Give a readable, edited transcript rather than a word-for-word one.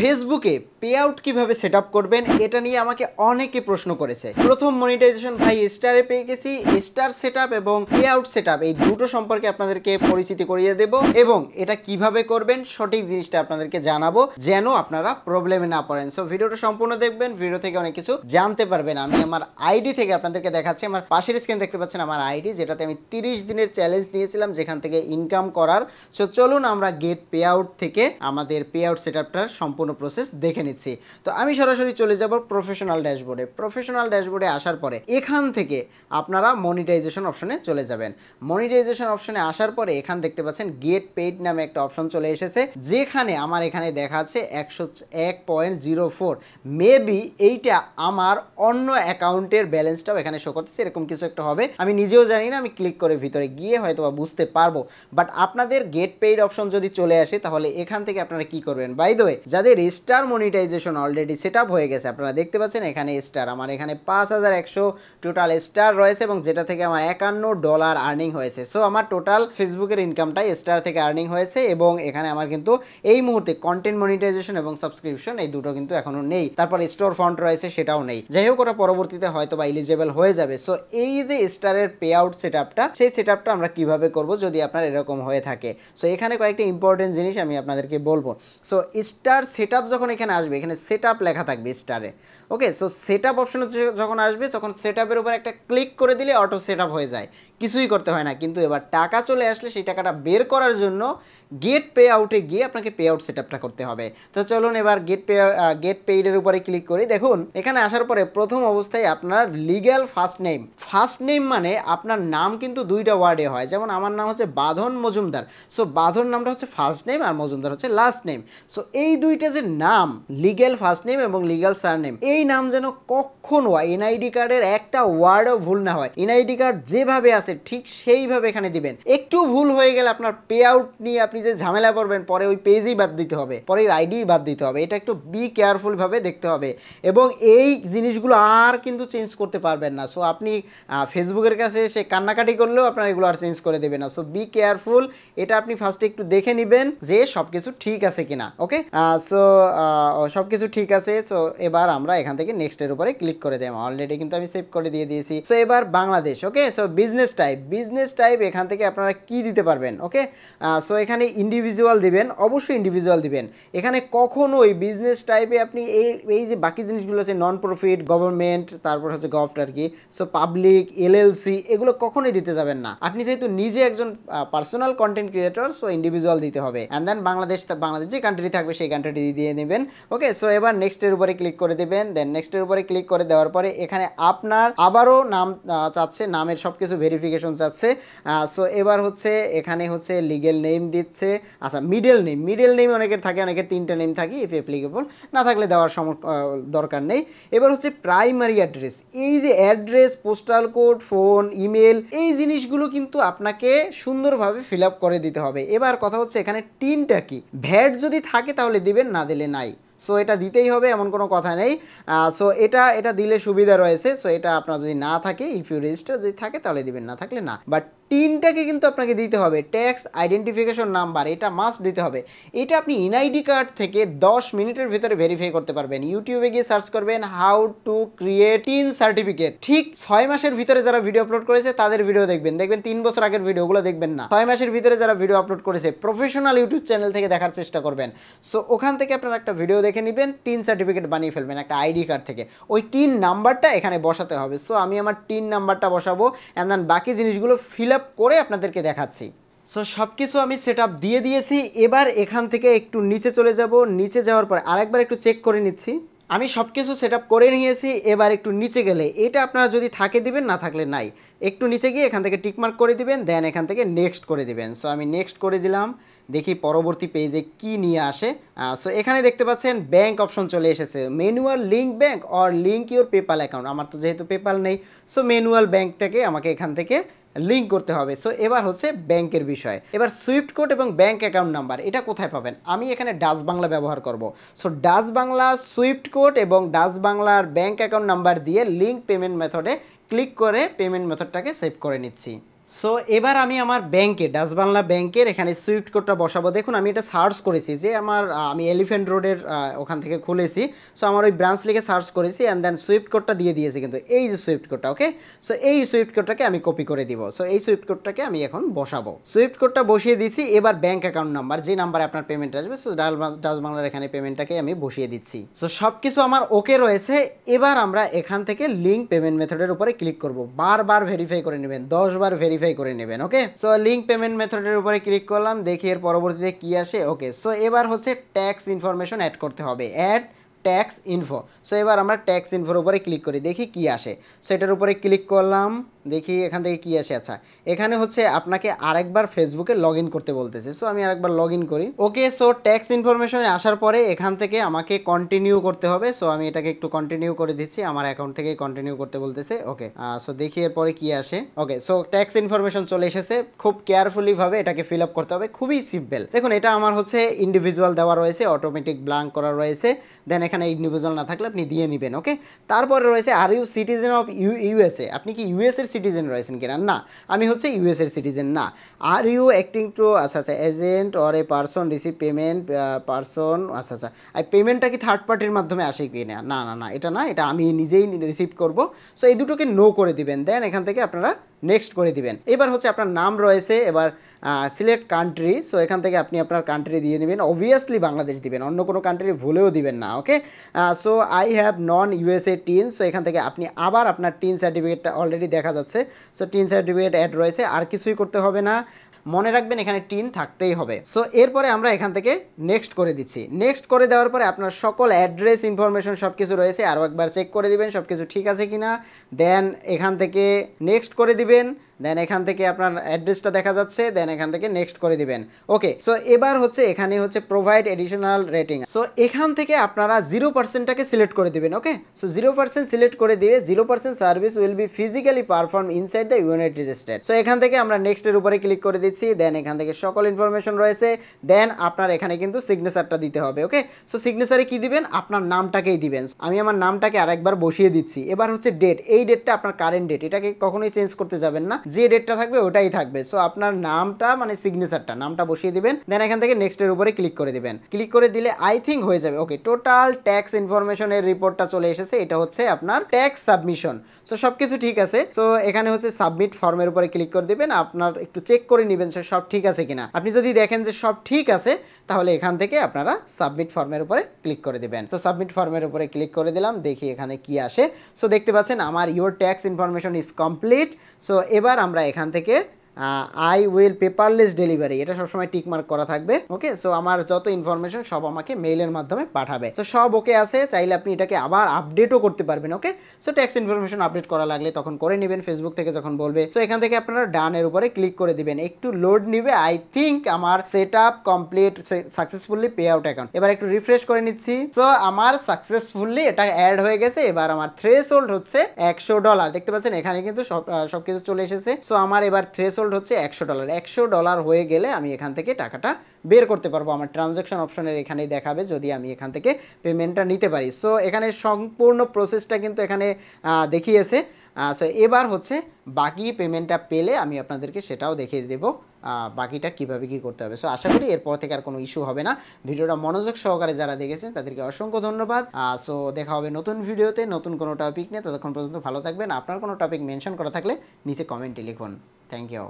ফেসবুকে pay out কিভাবে set up করবেন এটা নিয়ে আমাকে অনেকে প্রশ্ন করেছে। প্রথম মনিটাইজেশন ভাই স্টারে পেয়ে গেছি, স্টার সেট আপ এবং পে আউট সেট আপ এই দুটো সম্পর্কে আপনাদেরকে পরিচিতি করিয়ে দেব এবং এটা কিভাবে করবেন সঠিক জিনিসটা আপনাদেরকে জানাবো যেন আপনারা প্রবলেমে না পড়েন। সো ভিডিওটা সম্পূর্ণ দেখবেন, ভিডিও থেকে অনেক কিছু জানতে পারবেন। আমি আমার আইডি থেকে আপনাদেরকে দেখাচ্ছি, আমার পাশের স্ক্রিন দেখতে পাচ্ছেন আমার আইডি, যেটাতে আমি 30 দিনের চ্যালেঞ্জ নিয়েছিলাম যেখান থেকে ইনকাম করার। সো চলুন আমরা গেট পে আউট থেকে আমাদের পে আউট সেট আপটার সম্পূর্ণ প্রসেস দেখে নিচ্ছি। তো আমি সরাসরি চলে যাব প্রফেশনাল ড্যাশবোর্ডে। প্রফেশনাল ড্যাশবোর্ডে আসার পরে এখান থেকে আপনারা মনিটাইজেশন অপশনে চলে যাবেন। মনিটাইজেশন অপশনে আসার পরে এখান দেখতে পাচ্ছেন গেট পেইড নামে একটা অপশন চলে এসেছে, যেখানে আমার এখানে দেখাচ্ছে 101.04। মেবি এইটা আমার অন্য অ্যাকাউন্টের ব্যালেন্সটাও এখানে শো করতেছে, এরকম কিছু একটা হবে। আমি নিজেও জানি না, আমি ক্লিক করে ভিতরে গিয়ে হয়তো বা বুঝতে পারবো। বাট আপনাদের গেট পেইড অপশন যদি চলে আসে তাহলে এখান থেকে আপনারা কি করবেন, বাই দ্য ওয়ে যাদের star monetisation already set up হয়ে গেছে, আপনারা দেখতে পাচ্ছেন এখানে স্টার, আমার এখানে 5100 টোটাল স্টার রয়েছে এবং যেটা থেকে আমার $51 আর্নিং হয়েছে। সো আমার টোটাল ফেসবুকের ইনকামটাই স্টার থেকে আর্নিং হয়েছে এবং এখানে আমার কিন্তু এই মুহূর্তে কন্টেন্ট মনিটাইজেশন এবং সাবস্ক্রিপশন এই দুটো কিন্তু এখনো নেই। তারপর স্টোর ফন্ট রয়েছে, সেটাও নেই। যাই হোক, ওটা পরবর্তীতে হয়তো বা এলিজেবল হয়ে যাবে। সো এই যে স্টারের পে আউট সেট আপটা, সেই সেট আপটা আমরা কিভাবে করব যদি আপনার এরকম হয়ে থাকে। সো এখানে কয়েকটা ইম্পর্টেন্ট জিনিস আমি আপনাদেরকে বলবো। সো স্টার সেট আপ যখন এখানে আসবে, এখানে সেট আপ লেখা থাকবে স্টারে। ওকে, সো সেট আপ অপশন যখন আসবে তখন সেট আপের উপর একটা ক্লিক করে দিলে অটো সেট আপ হয়ে যায়, কিছুই করতে হয় না। কিন্তু এবার টাকা চলে আসলে সেই টাকাটা বের করার জন্য গেট পে আউটে গিয়ে আপনাকে পে আউট সেট আপটা করতে হবে। তো চলুন এবার গেট পেইডের উপরে ক্লিক করি। দেখুন এখানে আসার পরে প্রথম অবস্থায় আপনার লিগ্যাল ফার্স্ট নেম মানে আপনার নাম কিন্তু দুইটা ওয়ার্ডে হয়। যেমন আমার নাম হচ্ছে বাঁধন মজুমদার, সো বাঁধন নামটা হচ্ছে ফার্স্ট নেম আর মজুমদার হচ্ছে লাস্ট নেম। সো এই দুইটা যে নাম, লিগ্যাল ফার্স্ট নেম এবং লিগ্যাল সারনেম, এই নাম যেন কখনো এনআইডি কার্ডের একটা ওয়ার্ডও ভুল না হয়। এনআইডি কার্ড যেভাবে আছে ঠিক সেইভাবে এখানে দিবেন। একটু ভুল হয়ে গেলে আপনার পে আউট নিয়ে আপনি যে ঝামেলা করবেন, পরে ওই পেজই বাদ দিতে হবে, পরে ওই আইডি বাদ দিতে হবে। এটা একটু বি কেয়ারফুল ভাবে দেখতে হবে এবং এই জিনিসগুলো আর কিন্তু চেঞ্জ করতে পারবেন না। সো আপনি ফেসবুকের কাছে এসে কান্নাকাটি করলেও আপনার এগুলো আর চেঞ্জ করে দেবে না। সো বি কেয়ারফুল, এটা আপনি ফার্স্টে একটু দেখে নেবেন যে সবকিছু ঠিক আছে কিনা। ওকে, সো সবকিছু ঠিক আছে। সো এবার আমরা এখান থেকে নেক্সটের উপরে ক্লিক করে দেব। অলরেডি কিন্তু আমি সেভ করে দিয়ে দিয়েছি। সো এবার বাংলাদেশ। ওকে, সো বিজনেস টাইপ এখান থেকে আপনারা কি দিতে পারবেন। ওকে, সো এখানে ইন্ডিভিজুয়াল দিবেন, অবশ্যই ইন্ডিভিজুয়াল দিবেন। এখানে কখনোই বিজনেস টাইপে আপনি এই যে বাকি জিনিসগুলো আছে নন প্রফিট, গভর্নমেন্ট, তারপর হচ্ছে গভট আর কি, সো পাবলিক, এলএলসি, এগুলো কখনোই দিতে যাবেন না। আপনি যেহেতু নিজে একজন personal content creator, so individual দিতে হবে। অ্যান্ড দেন বাংলাদেশ যে কান্ট্রি থাকবে সেই কান্ট্রিটি দিয়ে নেবেন। ওকে, সো এবার নেক্সটের উপরে ক্লিক করে দেবেন। দেন নেক্সটের উপরে ক্লিক করে দেওয়ার পরে এখানে আপনার আবারও নাম চাচ্ছে, নামের সব কিছু ভেরিফিকেশন চাচ্ছে। সো এবার হচ্ছে এখানে হচ্ছে লিগেল নেম দিচ্ছে। আচ্ছা, মিডল নেম অনেকের থাকে, অনেকের 3টা নেম থাকে, ইফ অ্যাপ্লিকেবল, না থাকলে দেওয়ার দরকার নেই। এবার হচ্ছে প্রাইমারি অ্যাড্রেস, এই যে address, postal code, phone, email, এই জিনিসগুলো কিন্তু আপনাকে সুন্দরভাবে ফিল আপ করে দিতে হবে। এবার কথা হচ্ছে এখানে টিনটা কি, ভ্যাট যদি থাকে তাহলে দিবেন, না দিলে নাই। সো এটা দিতেই হবে, এমন কোনো কথা নেই। সো এটা দিলে সুবিধা রয়েছে। সো এটা আপনার যদি না থাকে, ইফ ইউ রেজিস্টার যদি থাকে তাহলে দিবেন, না থাকলে না। বাট টিনটাকে কিন্তু আপনাকে দিতে হবে। ট্যাক্স আইডেন্টিফিকেশন নাম্বার, এটা মাস্ট দিতে হবে। এটা আপনি এনআইডি কার্ড থেকে 10 মিনিটের ভিতরে ভেরিফাই করতে পারবেন। ইউটিউবে গিয়ে সার্চ করবেন how to create tin certificate. ঠিক 6 মাসের ভিতরে যারা ভিডিও আপলোড করেছে তাদের ভিডিও দেখবেন 3 বছর আগের ভিডিওগুলো দেখবেন না। 6 মাসের ভিতরে যারা ভিডিও আপলোড করেছে প্রফেশনাল ইউটিউব চ্যানেল থেকে দেখার চেষ্টা করবেন। সো ওখান থেকে আপনারা একটা ভিডিও দেখে নেবেন, টিন সার্টিফিকেট বানিয়ে ফেলবেন একটা আইডি কার্ড থেকে। ওই টিন নাম্বারটা এখানে বসাতে হবে। সো আমি আমার টিন নাম্বারটা বসাবো অ্যান্ড দেন বাকি জিনিসগুলো ফিল আপ করে আপনাদেরকে দেখাচ্ছি। সো সব কিছু আমি সেট আপ দিয়ে দিয়েছি। এবার এখান থেকে একটু নিচে চলে যাব। নিচে যাওয়ার পরে আরেকবার একটু চেক করে নিচ্ছি। আমি সব কিছু সেট আপ করে নিয়েছি। এবার একটু নিচে গেলে এটা আপনারা যদি থাকে দিবেন, না থাকলে নাই। একটু নিচে গিয়ে এখান থেকে টিকমার্ক করে দিবেন, দেন এখান থেকে নেক্সট করে দিবেন। সো আমি নেক্সট করে দিলাম। দেখি পরবর্তী পেজে কি নিয়ে আসে। সো এখানে দেখতে পাচ্ছেন ব্যাঙ্ক অপশন চলে এসেছে। Manual link bank or link your PayPal account. আমার তো যেহেতু পেপাল নেই, সো ম্যানুয়াল ব্যাঙ্কটাকে আমাকে এখান থেকে লিঙ্ক করতে হবে। সো এবার হচ্ছে ব্যাংকের বিষয়। এবার সুইফট কোড এবং ব্যাংক অ্যাকাউন্ট নাম্বার এটা কোথায় পাবেন? আমি এখানে ডাচ বাংলা ব্যবহার করব। So Dutch Bangla Swift code এবং ডাচ বাংলার ব্যাংক অ্যাকাউন্ট নাম্বার দিয়ে লিঙ্ক পেমেন্ট মেথডে ক্লিক করে পেমেন্ট মেথডটাকে সেভ করে নিচ্ছি। সো এবার আমি আমার ব্যাংকে ডাচ বাংলা ব্যাংকের এখানে সুইফট কোডটা বসাবো। দেখুন আমি এটা সার্চ করেছি যে আমি এলিফ্যান্ট রোডের ওখান থেকে খুলেছি। সো আমার ওই ব্রাঞ্চ লিখে সার্চ করেছি অ্যান্ড দেন সুইফট কোডটা দিয়ে দিয়েছি, কিন্তু এই যে সুইফট কোডটা, ওকে। সো এই সুইফট কোডটাকে আমি কপি করে দিব। সো এই সুইফট কোডটাকে আমি এখন বসাবো। সুইফট কোডটা বসিয়ে দিয়েছি। এবার ব্যাংক অ্যাকাউন্ট নাম্বার, যে নাম্বারে আপনার পেমেন্ট আসবে, সো ডাচ বাংলার এখানে পেমেন্টটাকে আমি বসিয়ে দিচ্ছি। সো সব কিছু আমার ওকে রয়েছে। এবার আমরা এখান থেকে লিঙ্ক পেমেন্ট মেথডের উপরে ক্লিক করব। বারবার ভেরিফাই করে নেবেন, 10 বার ভেরিফাই করে নেবেন, ওকে। সো লিঙ্ক পেমেন্ট মেথডের উপরে ক্লিক করলাম, দেখি এর পরবর্তীতে কি আসে। ওকে, সো এবার হচ্ছে ট্যাক্স ইনফরমেশন অ্যাড করতে হবে, অ্যাড ট্যাক্স ইনফো। সো এবার আমরা ট্যাক্স ইনফোর উপরে ক্লিক করি, দেখি কি আসে। সো এটার উপরে ক্লিক করলাম, দেখি এখান থেকে কি আসে। আচ্ছা, এখানে হচ্ছে আপনাকে আরেকবার ফেসবুকে লগ ইন করতে বলতেছে। সো আমি আরেকবার লগ ইন করি। ওকে, সো ট্যাক্স ইনফরমেশনে আসার পরে এখান থেকে আমাকে কন্টিনিউ করতে হবে। সো আমি এটাকে একটু কন্টিনিউ করে দিচ্ছি, আমার অ্যাকাউন্ট থেকে কন্টিনিউ করতে বলতেছে। ওকে, সো দেখি এরপরে কি আসে। ওকে, সো ট্যাক্স ইনফরমেশন চলে এসেছে। খুব কেয়ারফুলি ভাবে এটাকে ফিল আপ করতে হবে, খুবই সিম্পল। দেখুন এটা আমার হচ্ছে ইন্ডিভিজুয়াল দেওয়া রয়েছে, অটোমেটিক ব্ল্যাঙ্ক করা রয়েছে। দেন এখানে ইন্ডিভিজুয়াল না থাকলে আপনি দিয়ে নেবেন, ওকে। তারপরে রয়েছে are you citizen of USA, আপনি কি ইউএসএর সিটিজেন রয়েছেন কিনা? না, আমি হচ্ছে ইউএসএর সিটিজেন না। আর ইউ অ্যাক্টিং টু, আচ্ছা আচ্ছা, agent or a person receive payment person, আচ্ছা আচ্ছা, এই পেমেন্টটা কি থার্ড পার্টির মাধ্যমে আসে কি না? না না না, এটা না, এটা আমি নিজেই রিসিভ করব। সো এই দুটোকে নো করে দিবেন, দেন এখান থেকে আপনারা নেক্সট করে দিবেন। এবার হচ্ছে আপনার নাম রয়েছে, এবার সিলেক্ট কান্ট্রি। সো এখান থেকে আপনি আপনার কান্ট্রি দিয়ে নেবেন, অবভিয়াসলি বাংলাদেশ দিবেন, অন্য কোনো কান্ট্রি ভুলেও দিবেন না, okay. So I have non USA TIN. So এখান থেকে আপনি আবার আপনার টিন সার্টিফিকেটটা অলরেডি দেখা যাচ্ছে। সো টিন সার্টিফিকেট অ্যাড রয়েছে, আর কিছুই করতে হবে না। মনে রাখবেন এখানে টিন থাকতেই হবে। সো এরপরে আমরা এখান থেকে নেক্সট করে দিচ্ছি। নেক্সট করে দেওয়ার পরে আপনার সকল অ্যাড্রেস ইনফরমেশন সব কিছু রয়েছে, আরও একবার চেক করে দিবেন সব কিছু ঠিক আছে কিনা। দেন এখান থেকে নেক্সট করে দিবেন, দেন এখান থেকে আপনার অ্যাড্রেসটা দেখা যাচ্ছে, দেন এখান থেকে নেক্সট করে দিবেন, ওকে। সো এবার হচ্ছে এখানে হচ্ছে প্রোভাইড এডিশনাল রেটিং। সো এখান থেকে আপনারা 0%টাকে সিলেক্ট করে দিবেন, ওকে। সো 0% সিলেক্ট করে দিয়ে 0% service will be physically perform inside the United state. So এখান থেকে আমরা নেক্সটের উপরে ক্লিক করে দিচ্ছি, দেন এখান থেকে সকল ইনফরমেশন রয়েছে। দেন আপনার এখানে কিন্তু সিগনেচারটা দিতে হবে, ওকে। সো সিগনেচারে কি দিবেন? আপনার নামটাকেই দিবেন। আমি আমার নামটাকে আরেকবার বসিয়ে দিচ্ছি। এবার হচ্ছে ডেট, এই ডেটটা আপনার কারেন্ট ডেট, এটাকে কখনোই চেঞ্জ করতে যাবেন না, যে ডেটটা থাকবে ওটাই থাকবে। সো আপনার নামটা মানে সিগনেচারটা, নামটা বসিয়ে দিবেন, দেন এখান থেকে নেক্সটের উপরে ক্লিক করে দিবেন। ক্লিক করে দিলে আই থিঙ্ক হয়ে যাবে, ওকে। টোটাল ট্যাক্স ইনফরমেশনের রিপোর্টটা চলে এসেছে, এটা হচ্ছে আপনার ট্যাক্স সাবমিশন। সো সব কিছু ঠিক আছে। সো এখানে হচ্ছে সাবমিট ফর্মের উপরে ক্লিক করে দিবেন, আপনার একটু চেক করে নেবেন সব ঠিক আছে কিনা। আপনি যদি দেখেন যে সব ঠিক আছে, তাহলে এখান থেকে আপনারা সাবমিট ফর্মের উপরে ক্লিক করে দিবেন। তো সাবমিট ফর্মের উপরে ক্লিক করে দিলাম, দেখি এখানে কি আসে। সো দেখতে পাচ্ছেন আমার your tax information is complete. So এবার আমরা এখান থেকে আই উইল পেপারলেস ডেলিভারি, এটা সবসময় টিক মার্ক করা থাকবে, ওকে। সো আমার যত ইনফরমেশন সব আমাকে মেইলের মাধ্যমে পাঠাবে। তো সব ওকে আছে, চাইলে আপনি এটাকে আবার আপডেটও করতে পারবেন, ওকে। সো ট্যাক্স ইনফরমেশন আপডেট করা লাগলে তখন করে নেবেন, ফেসবুক থেকে যখন বলবে। সো এখান থেকে আপনারা ডানের উপরে ক্লিক করে দিবেন, একটু লোড নিবে। আই থিঙ্ক আমার set up complete successfully pay out account. এবার একটু রিফ্রেশ করে নিচ্ছি। সো আমার সাকসেসফুলি এটা অ্যাড হয়ে গেছে। এবার আমার থ্রেশহোল্ড হচ্ছে $100, দেখতে পাচ্ছেন এখানে কিন্তু সবকিছু চলে এসেছে। সো আমার এবার থ্রেশহোল্ড হচ্ছে $100। $100 হয়ে গেলে আমি এখান থেকে টাকাটা বের করতে পারবো। আমার ট্রানজ্যাকশন অপশনের এখানেই দেখাবে যদি আমি এখান থেকে পেমেন্টটা নিতে পারি। সো এখানে সম্পূর্ণ প্রসেসটা কিন্তু এখানে দেখিয়েছে। সো এবার হচ্ছে বাকি পেমেন্টটা পেলে আমি আপনাদেরকে সেটাও দেখিয়ে দেবো বাকিটা কিভাবে কি করতে হবে। সো আশা করি এরপর থেকে আর কোনো ইস্যু হবে না। ভিডিওটা মনোযোগ সহকারে যারা দেখেছেন তাদেরকে অসংখ্য ধন্যবাদ। সো দেখা হবে নতুন ভিডিওতে নতুন কোনো টপিক নিয়ে। ততক্ষণ পর্যন্ত ভালো থাকবেন। আপনার কোনো টপিক মেনশন করা থাকলে নিচে কমেন্টে লিখুন। Thank you.